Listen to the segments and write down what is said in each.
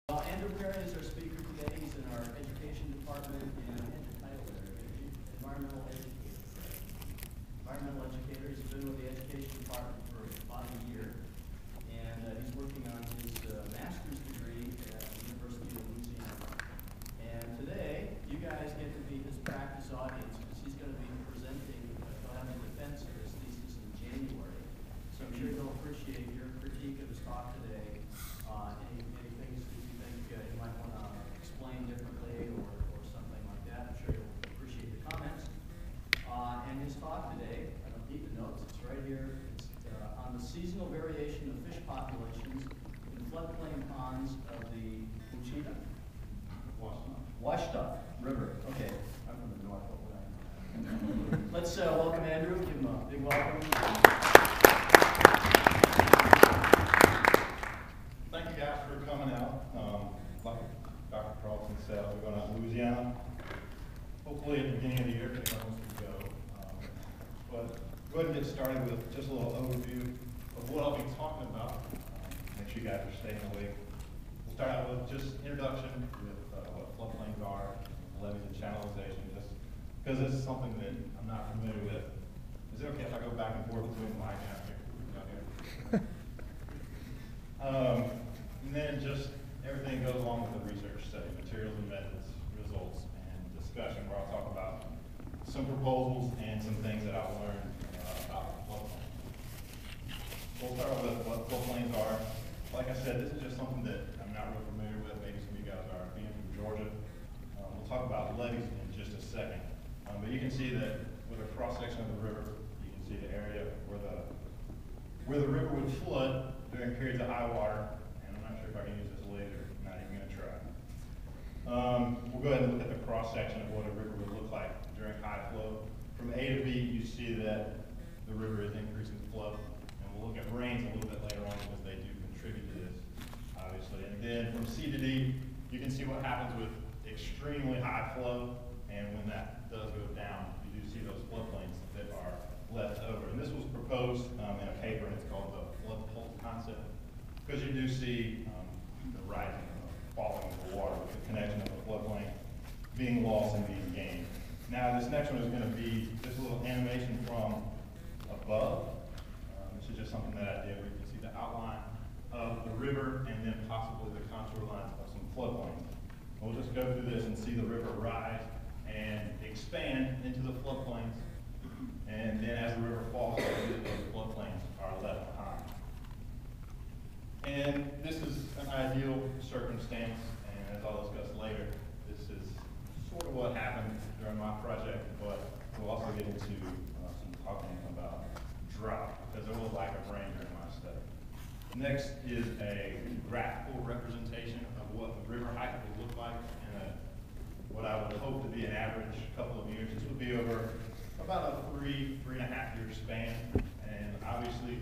Andrew Perry is our speaker today. He's in our education department and environmental educator. Environmental educator. He's been with the education department for about a year, and he's working on his master's degree at the University of Louisiana. And today, you guys get to be his practice audience because he's going to be presenting, he'll have a defense of his thesis in January. So I'm sure he'll appreciate your critique of his talk today. Any things that you think you might want to explain differently or something like that. I'm sure you'll appreciate the comments. And his talk today, I don't need the notes, it's right here. It's on the seasonal variation of fish populations in floodplain ponds of the Ouachita? Ouachita River. Okay, I'm from the north. What would I know? Let's welcome Andrew. Give him a big welcome. Thank you guys for coming out. Like Dr. Carlson said, we're going out to Louisiana. Hopefully at the beginning of the year, depending on once we go. But go ahead and get started with just a little overview of what I'll be talking about. Make sure you guys are staying awake. We'll start out with just introduction with what floodplains are, levees and channelization, just because this is something that I'm not familiar with. Is it okay if I go back and forth between the mic and down here? And then just everything goes along with the research study, materials and methods, results, and discussion, where I'll talk about some proposals and some things that I've learned about floodplains. We'll start with what floodplains are. Like I said, this is just something that I'm not real familiar with. Maybe some of you guys are. Being from Georgia, we'll talk about levees in just a second. But you can see that with a cross-section of the river, you can see the area where the river would flood during periods of high water. And I'm not sure if I can use this laser. I'm not even going to try. We'll go ahead and look at the cross-section of what a river would look like during high flow. From A to B, you see that the river is increasing flow. And we'll look at rains a little bit later on because they do contribute to this, obviously. And then from C to D, you can see what happens with extremely high flow. And when that does go down, you do see those floodplains that are left over. And this was proposed in a paper, and it's called the floodplain concept, because you do see the rising falling of the water with the connection of the floodplain being lost and being gained. Now this next one is going to be just a little animation from above. This is just something that I did where you can see the outline of the river and then possibly the contour lines of some floodplains. We'll just go through this and see the river rise and expand into the floodplains, and then as the river falls, those floodplains are left behind. And this is an ideal circumstance, and as I'll discuss later, this is sort of what happened during my project, but we'll also get into some talking about drought, because there was lack of rain during my study. Next is a graphical representation of what the river height would look like in what I would hope to be an average couple of years. This would be over about a 3.5 year span, and obviously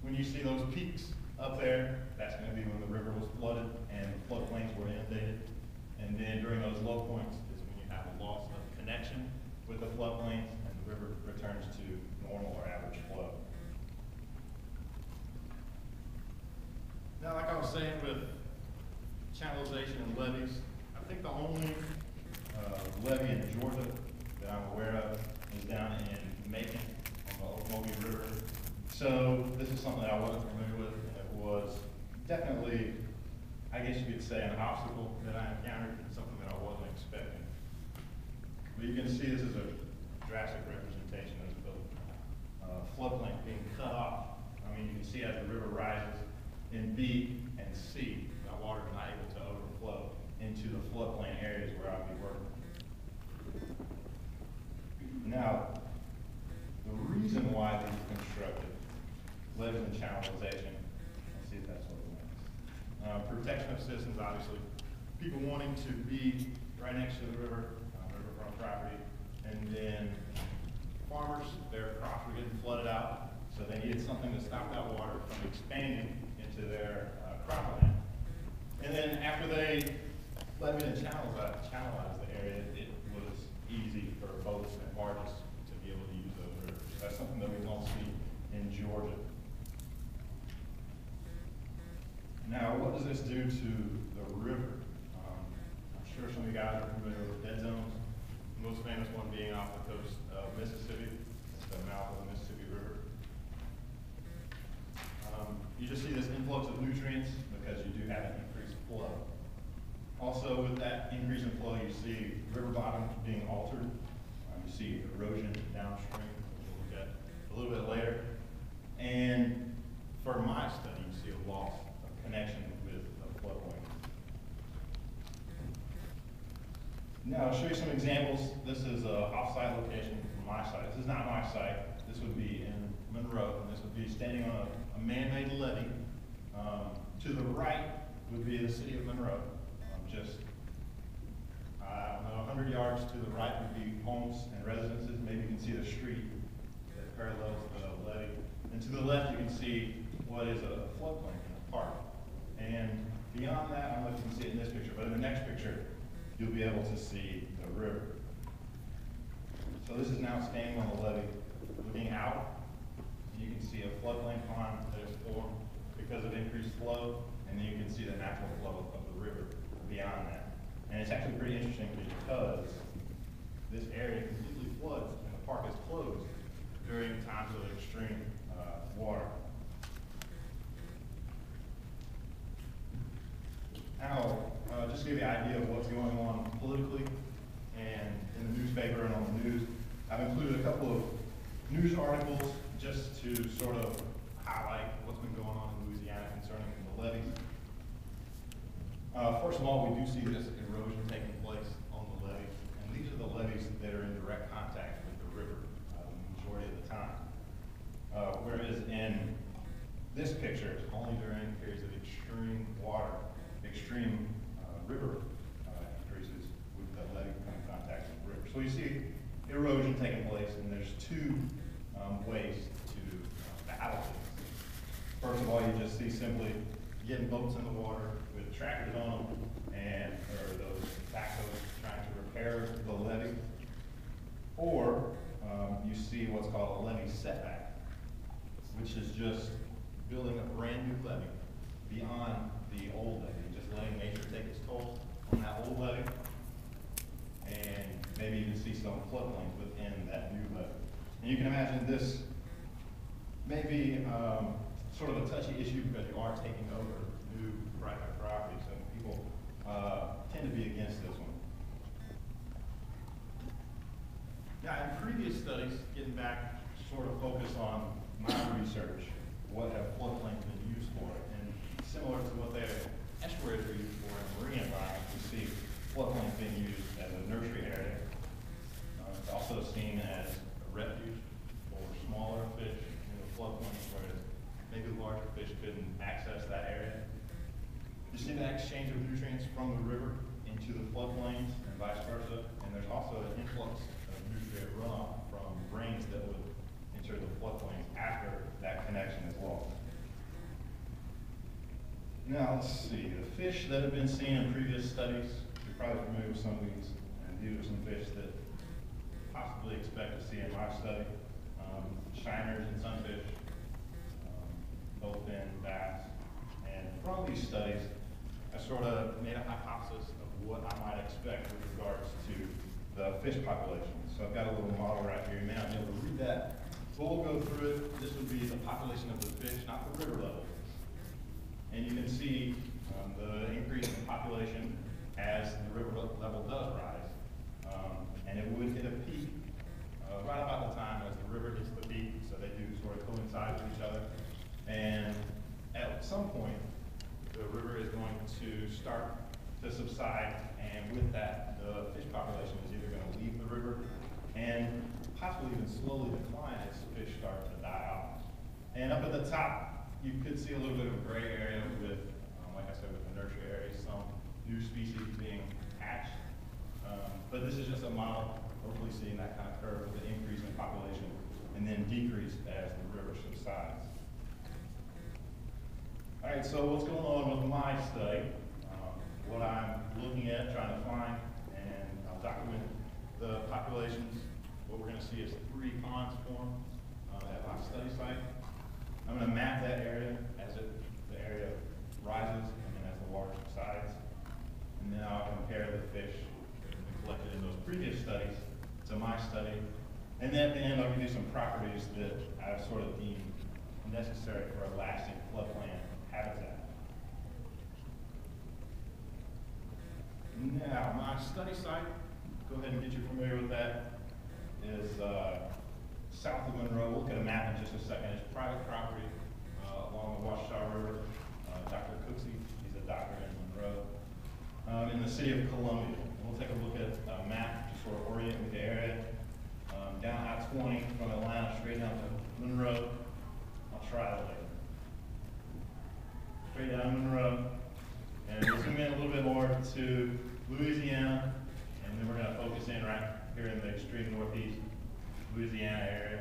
when you see those peaks up there, that's going to be when the river was flooded and the floodplains were inundated. And then during those low points is when you have a loss of connection with the floodplains and the river returns to normal or average flow. Now, like I was saying with channelization and levees, I think the only levee in Georgia that I'm aware of is down in Macon on the Oklahoma River. So this is something that I wasn't familiar with. It was definitely, I guess you could say, an obstacle that I encountered, something that I wasn't expecting. But you can see this is a drastic representation of the floodplain being cut off. I mean, you can see as the river rises in B and C, that water is not able to overflow into the floodplain areas where I'll be working. Now, the reason why these are constructed, levees and channelization, let's see if that's what it means. Protection of citizens, obviously. People wanting to be right next to the river, riverfront property, and then farmers, their crops were getting flooded out, so they needed something to stop that water from expanding into their cropland. And then after they leveed and channelized the area, it was easy for boats and barges to be able to use those rivers. That's something that we don't see in Georgia. Now, what does this do to the guys are familiar with dead zones. The most famous one being off the coast of Mississippi, at the mouth of the Mississippi River. You just see this influx of nutrients because you do have an increased flow. Also, with that increase in flow, you see river bottoms being altered. You see erosion downstream, which we'll look at a little bit later. And for my study, you see a loss of connection with the floodway. Now, I'll show you some examples. This is an off-site location from my site. This is not my site. This would be in Monroe, and this would be standing on a man-made levee. To the right would be the city of Monroe. Just, I don't know, 100 yards to the right would be homes and residences. Maybe you can see the street that parallels the levee. And to the left, you can see what is a floodplain in a park. And beyond that, I don't know if you can see it in this picture, but in the next picture, you'll be able to see the river. So this is now standing on the levee, looking out. And you can see a floodplain pond that is formed because of increased flow, and then you can see the natural flow of the river beyond that. And it's actually pretty interesting because this area completely floods and the park is closed during times of extreme water. Now, just to give you an idea of what's going on politically and in the newspaper and on the news, I've included a couple of news articles just to sort of highlight what's been going on in Louisiana concerning the levees. First of all, we do see this erosion taking place on the levees, and these are the levees that are in direct contact with the river the majority of the time. Whereas in this picture, it's only during periods of extreme water, extreme river increases with the levee coming in contact with the river. So you see erosion taking place, and there's two ways to battle this. First of all, you just see simply getting boats in the water with tractors on them, or those backhoes trying to repair the levee. Or you see what's called a levee setback, which is just building a brand new levee beyond the old levee, just letting nature take its toll on that old levee, and maybe even see some floodplains within that new levee. And you can imagine this may be sort of a touchy issue because you are taking over new private property, so people tend to be against this one. Now, in previous studies, getting back sort of focus on my research, what have floodplains been used for? And similar to what their estuaries are used for in marine environments, we see floodplains being used as a nursery area. It's also seen as a refuge for smaller fish in the floodplains where maybe larger fish couldn't access that area. You see that exchange of nutrients from the river into the floodplains and vice versa, and there's also an influx of nutrient runoff from rains that would enter the floodplains after that connection is lost. Now let's see, the fish that have been seen in previous studies, you're probably familiar with some of these, and these are some fish that possibly expect to see in my study. Shiners and sunfish, bowfin, bass. And from these studies, I sort of made a hypothesis of what I might expect with regards to the fish population. So I've got a little model right here. You may not be able to read that, but we'll go through it. This would be the population of the fish, not the river level. And you can see the increase in population as the river level does rise. And it would hit a peak right about the time as the river hits the peak, so they do sort of coincide with each other. And at some point, the river is going to start to subside, and with that, the fish population is either going to leave the river and possibly even slowly decline as fish start to die off. And up at the top, you could see a little bit of a gray area with, like I said, with the nursery area, some new species being hatched. But this is just a model, hopefully seeing that kind of curve with the increase in population and then decrease as the river subsides. All right, so what's going on with my study? What I'm looking at, trying to find, and I'll document the populations. What we're going to see is 3 ponds form at my study site. I'm going to map that area as the area rises and then as the water subsides. And then I'll compare the fish previous studies to my study. And then at the end, I'll give you some properties that I've sort of deemed necessary for a lasting floodplain habitat. Now, my study site, go ahead and get you familiar with that, is south of Monroe. We'll look at a map in just a second. It's private property along the Ouachita River. Dr. Cooksey, he's a doctor in Monroe, in the city of Columbia. We'll take a look at a map to sort of orient with the area. Down I-20 from Atlanta straight down to Monroe. I'll try that later. Straight down Monroe. And we'll zoom in a little bit more to Louisiana, and then we're going to focus in right here in the extreme northeast Louisiana area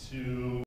to